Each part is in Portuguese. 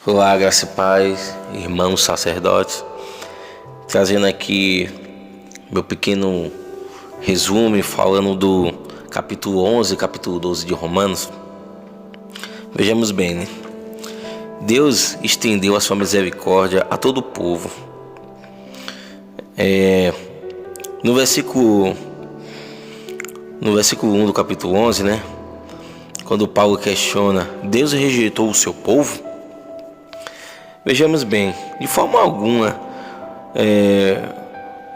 Olá, graça e paz, irmãos sacerdotes, trazendo aqui meu pequeno resumo falando do capítulo 11 e capítulo 12 de Romanos. Vejamos bem, né? Deus estendeu a sua misericórdia a todo o povo. No versículo 1 do capítulo 11, né? Quando Paulo questiona, Deus rejeitou o seu povo? Vejamos bem, de forma alguma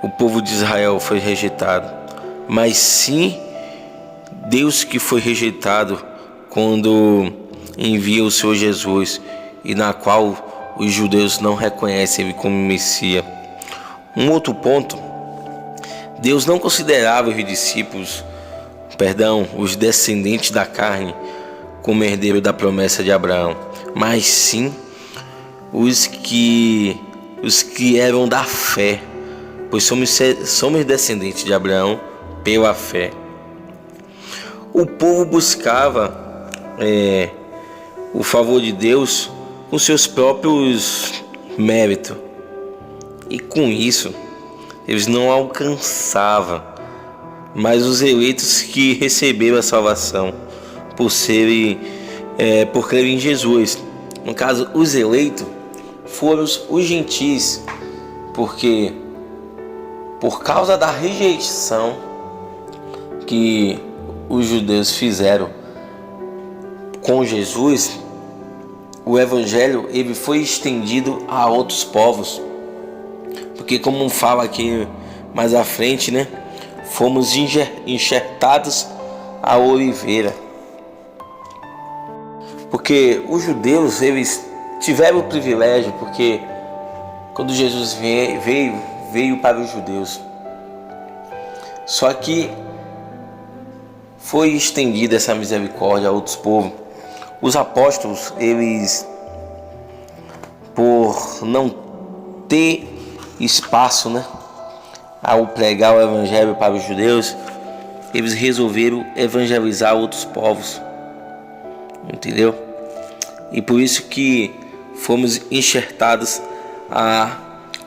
o povo de Israel foi rejeitado, mas sim Deus que foi rejeitado quando envia o Senhor Jesus, e na qual os judeus não reconhecem Ele como Messias. Um outro ponto, Deus não considerava os discípulos, os descendentes da carne, como herdeiro da promessa de Abraão, mas sim os que eram da fé, pois somos descendentes de Abraão pela fé. O povo buscava o favor de Deus com seus próprios méritos, e com isso eles não alcançavam, mas os eleitos que receberam a salvação por crerem em Jesus. No caso, os eleitos foram os gentis, porque por causa da rejeição que os judeus fizeram com Jesus, o evangelho ele foi estendido a outros povos, porque como fala aqui mais à frente, né, fomos enxertados a oliveira, porque os judeus eles tiveram o privilégio, porque quando Jesus veio para os judeus, só que foi estendida essa misericórdia a outros povos. Os apóstolos, eles, por não ter espaço, né, ao pregar o evangelho para os judeus, eles resolveram evangelizar outros povos, entendeu? E por isso que fomos enxertados a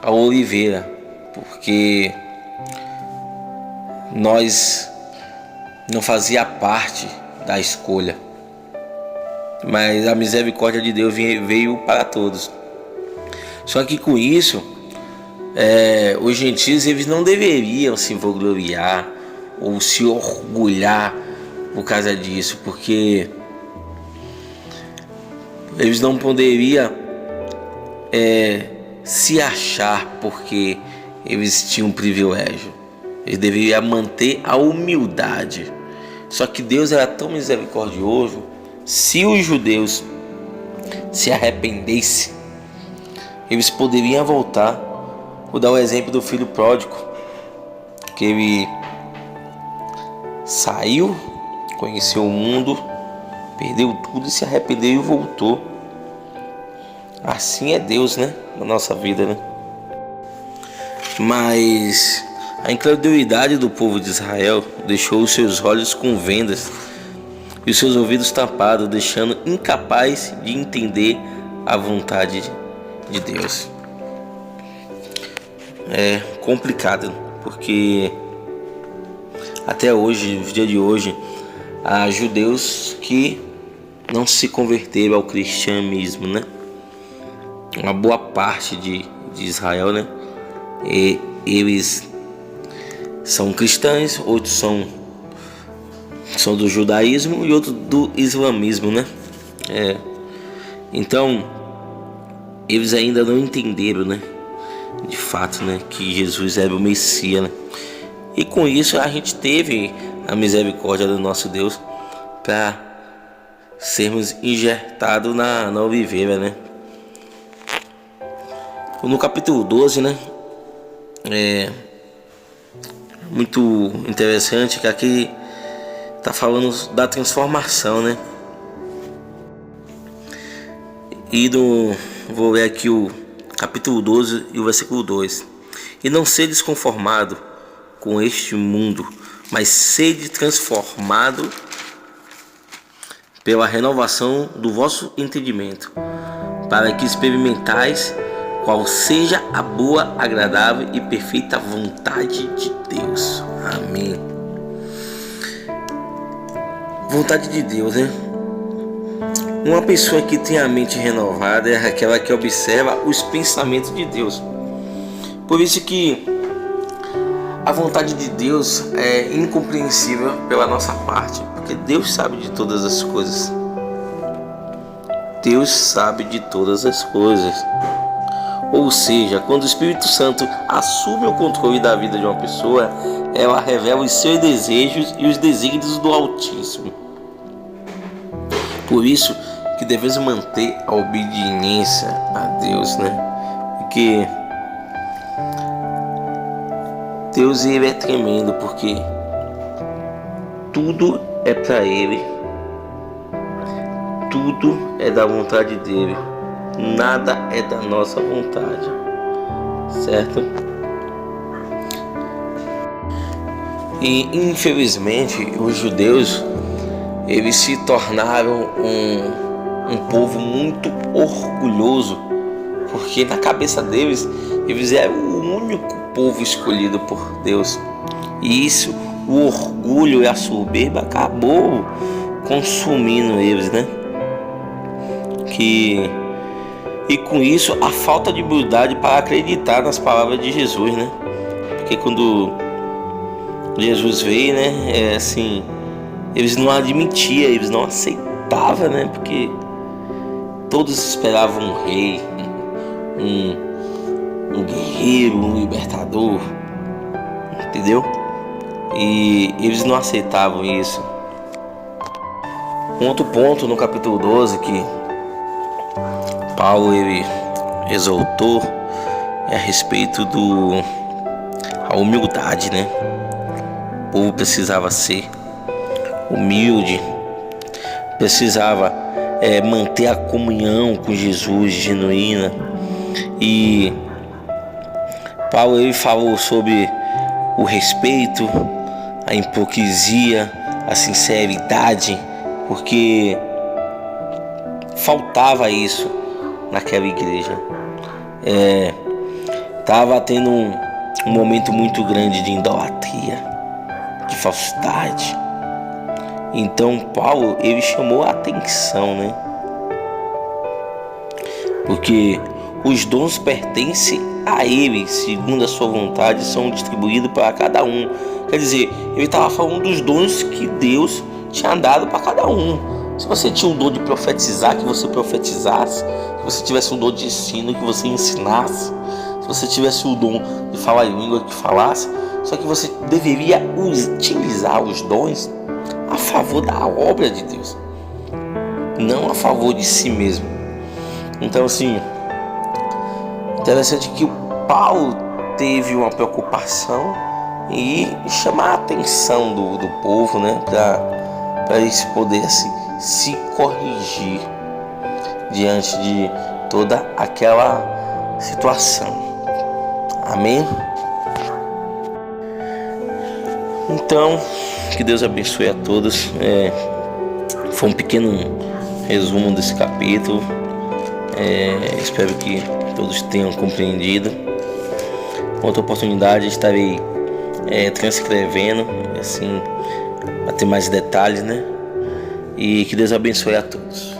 oliveira, porque nós não fazia parte da escolha, mas a misericórdia de Deus veio para todos. Só que com isso, os gentios eles não deveriam se vangloriar ou se orgulhar por causa disso, porque eles não poderiam se achar porque eles tinham privilégio. Eles deveriam manter a humildade. Só que Deus era tão misericordioso, se os judeus se arrependessem, eles poderiam voltar. Vou dar o exemplo do filho pródigo, que ele saiu, conheceu o mundo, perdeu tudo e se arrependeu e voltou. Assim é Deus, né, na nossa vida, né? Mas a incredulidade do povo de Israel deixou os seus olhos com vendas e os seus ouvidos tapados, deixando incapaz de entender a vontade de Deus. É complicado, porque até hoje, no dia de hoje, há judeus que não se converteram ao cristianismo, né? Uma boa parte de Israel, né? E eles são cristãos, outros são do judaísmo e outros do islamismo, né? Então eles ainda não entenderam, né, de fato, né, que Jesus era o Messias, né? E com isso a gente teve a misericórdia do nosso Deus para sermos injertados na oliveira, né? No capítulo 12, né, muito interessante que aqui está falando da transformação, né? E vou ler aqui o capítulo 12 e o versículo 2. E não sedes conformado com este mundo, mas sede transformado pela renovação do vosso entendimento, para que experimentais qual seja a boa, agradável e perfeita vontade de Deus. Amém. Vontade de Deus, né? Uma pessoa que tem a mente renovada é aquela que observa os pensamentos de Deus. Por isso que a vontade de Deus é incompreensível pela nossa parte, porque Deus sabe de todas as coisas. Deus sabe de todas as coisas. Ou seja, quando o Espírito Santo assume o controle da vida de uma pessoa, ela revela os seus desejos e os desígnios do Altíssimo. Por isso que devemos manter a obediência a Deus, né? Porque Deus, ele é tremendo, porque tudo é para Ele, tudo é da vontade dele, nada é da nossa vontade, certo? E infelizmente os judeus, eles se tornaram um povo muito orgulhoso, porque na cabeça deles, eles eram o único povo escolhido por Deus. E isso, o orgulho e a soberba acabou consumindo eles, né? E com isso, a falta de humildade para acreditar nas palavras de Jesus, né? Porque quando Jesus veio, né? Assim, eles não admitiam, eles não aceitavam, né? Porque todos esperavam um rei, um guerreiro, um libertador, entendeu? E eles não aceitavam isso. Um outro ponto no capítulo 12 que Paulo ele exaltou é a respeito a humildade, né? O povo precisava ser humilde, precisava manter a comunhão com Jesus genuína. E Paulo ele falou sobre o respeito, a hipocrisia, a sinceridade, porque faltava isso naquela igreja. Estava tendo um momento muito grande de idolatria, de falsidade. Então Paulo ele chamou a atenção, né? Porque os dons pertencem a ele, segundo a sua vontade, são distribuídos para cada um. Quer dizer, ele estava falando dos dons que Deus tinha dado para cada um. Se você tinha o dom de profetizar, que você profetizasse. Se você tivesse um dom de ensino, que você ensinasse. Se você tivesse o dom de falar em língua, que falasse. Só que você deveria utilizar os dons a favor da obra de Deus, não a favor de si mesmo. Então, assim, interessante que o Paulo teve uma preocupação em chamar a atenção do povo, né, para eles poderem se corrigir diante de toda aquela situação. Amém? Então, que Deus abençoe a todos. Foi um pequeno resumo desse capítulo. Espero que todos tenham compreendido. Outra oportunidade estarei transcrevendo, assim, para ter mais detalhes, né? E que Deus abençoe a todos.